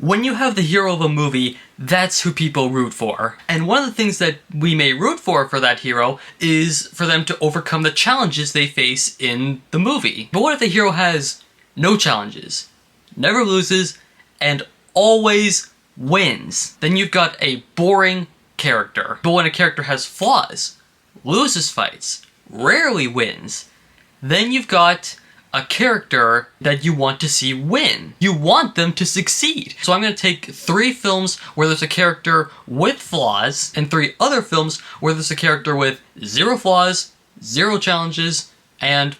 When you have the hero of a movie, that's who people root for. And one of the things that we may root for that hero is for them to overcome the challenges they face in the movie. But what if the hero has no challenges, never loses, and always wins? Then you've got a boring character. But when a character has flaws, loses fights, rarely wins, then you've got a character that you want to see win. You want them to succeed. So I'm going to take 3 films where there's a character with flaws and 3 other films where there's a character with 0 flaws, 0 challenges, and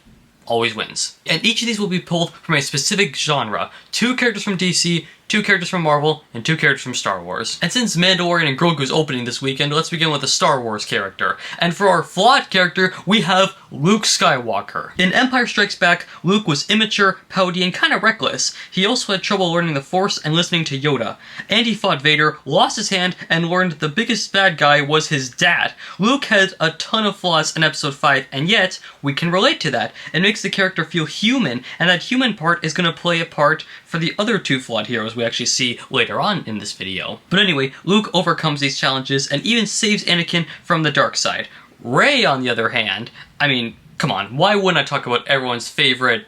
always wins. And each of these will be pulled from a specific genre. 2 characters from DC, 2 characters from Marvel, and 2 characters from Star Wars. And since Mandalorian and Grogu's opening this weekend, let's begin with a Star Wars character. And for our flawed character, we have Luke Skywalker. In Empire Strikes Back, Luke was immature, pouty, and kinda reckless. He also had trouble learning the Force and listening to Yoda. And he fought Vader, lost his hand, and learned the biggest bad guy was his dad. Luke had a ton of flaws in Episode 5, and yet, we can relate to that. It makes the character feel human, and that human part is going to play a part for the other 2 flawed heroes we actually see later on in this video. But anyway, Luke overcomes these challenges and even saves Anakin from the dark side. Rey, on the other hand, I mean, come on, why wouldn't I talk about everyone's favorite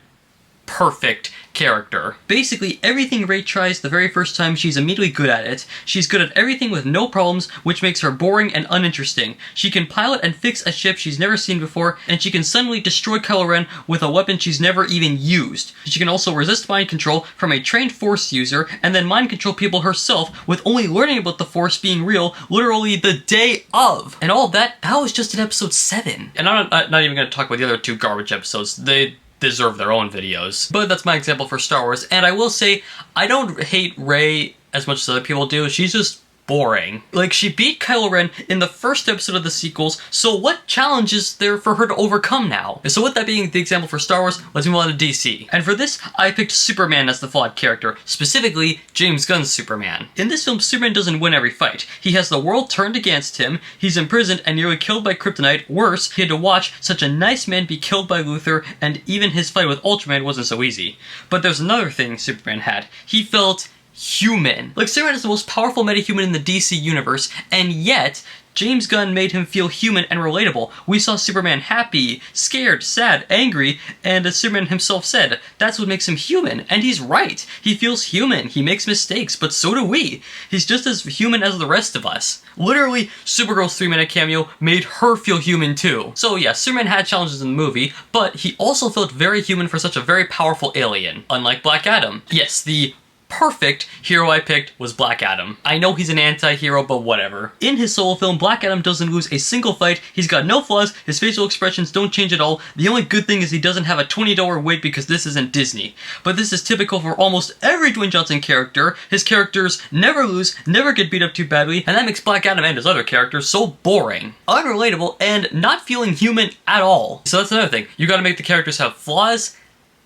perfect character? Basically, everything Rey tries the very first time, she's immediately good at it. She's good at everything with no problems, which makes her boring and uninteresting. She can pilot and fix a ship she's never seen before, and she can suddenly destroy Kylo Ren with a weapon she's never even used. She can also resist mind control from a trained Force user, and then mind control people herself with only learning about the Force being real literally the day of. And all that was just in Episode 7. And I'm not even going to talk about the other 2 garbage episodes. They deserve their own videos. But that's my example for Star Wars, and I will say, I don't hate Rey as much as other people do. She's just boring. Like, she beat Kylo Ren in the first episode of the sequels, so what challenge is there for her to overcome now? So with that being the example for Star Wars, let's move on to DC. And for this, I picked Superman as the flawed character, specifically James Gunn's Superman. In this film, Superman doesn't win every fight. He has the world turned against him, he's imprisoned and nearly killed by kryptonite. Worse, he had to watch such a nice man be killed by Luthor, and even his fight with Ultraman wasn't so easy. But there's another thing Superman had. He felt human. Like, Superman is the most powerful metahuman in the DC universe, and yet James Gunn made him feel human and relatable. We saw Superman happy, scared, sad, angry, and as Superman himself said, that's what makes him human. And he's right. He feels human. He makes mistakes, but so do we. He's just as human as the rest of us. Literally, Supergirl's 3-minute cameo made her feel human too. So yeah, Superman had challenges in the movie, but he also felt very human for such a very powerful alien. Unlike Black Adam. Yes, the perfect hero I picked was Black Adam. I know he's an anti-hero, but whatever. In his solo film, Black Adam doesn't lose a single fight, he's got no flaws, his facial expressions don't change at all, the only good thing is he doesn't have a $20 wig because this isn't Disney. But this is typical for almost every Dwayne Johnson character. His characters never lose, never get beat up too badly, and that makes Black Adam and his other characters so boring, unrelatable, and not feeling human at all. So that's another thing. You gotta make the characters have flaws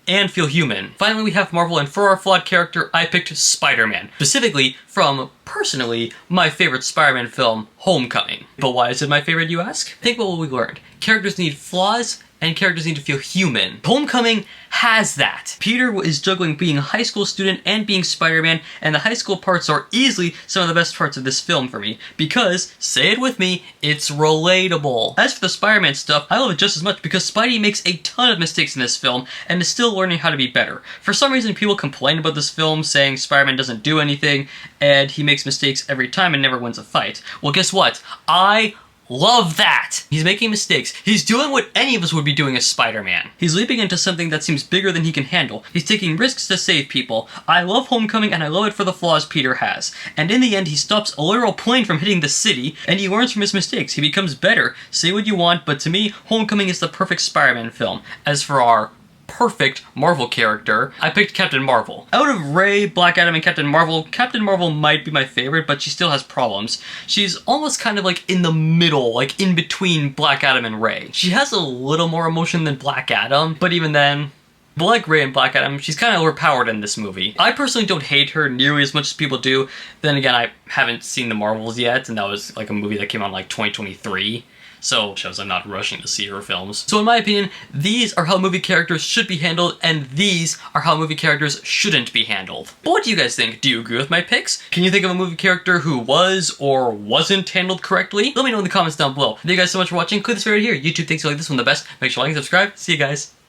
and feel human. Finally, we have Marvel, and for our flawed character, I picked Spider-Man. Specifically from, personally, my favorite Spider-Man film, Homecoming. But why is it my favorite, you ask? Think about what we learned. Characters need flaws, and characters need to feel human. Homecoming has that. Peter is juggling being a high school student and being Spider-Man, and the high school parts are easily some of the best parts of this film for me, because, say it with me, it's relatable. As for the Spider-Man stuff, I love it just as much because Spidey makes a ton of mistakes in this film, and is still learning how to be better. For some reason, people complain about this film, saying Spider-Man doesn't do anything, and he makes mistakes every time and never wins a fight. Well, guess what? I love that! He's making mistakes. He's doing what any of us would be doing as Spider-Man. He's leaping into something that seems bigger than he can handle. He's taking risks to save people. I love Homecoming, and I love it for the flaws Peter has. And in the end, he stops a literal plane from hitting the city, and he learns from his mistakes. He becomes better. Say what you want, but to me, Homecoming is the perfect Spider-Man film. As for our perfect Marvel character, I picked Captain Marvel. Out of Rey, Black Adam, and Captain Marvel might be my favorite, but she still has problems. She's almost kind of like in the middle, like in between Black Adam and Rey. She has a little more emotion than Black Adam, but even then, but like Rey and Black Adam, she's kind of overpowered in this movie. I personally don't hate her nearly as much as people do. Then again, I haven't seen the Marvels yet, and that was like a movie that came out in like 2023. so shows I'm not rushing to see her films. So in my opinion, these are how movie characters should be handled, and these are how movie characters shouldn't be handled. But what do you guys think? Do you agree with my picks? Can you think of a movie character who was or wasn't handled correctly? Let me know in the comments down below. Thank you guys so much for watching. Click this video right here. YouTube thinks you like this one the best. Make sure to like and subscribe. See you guys.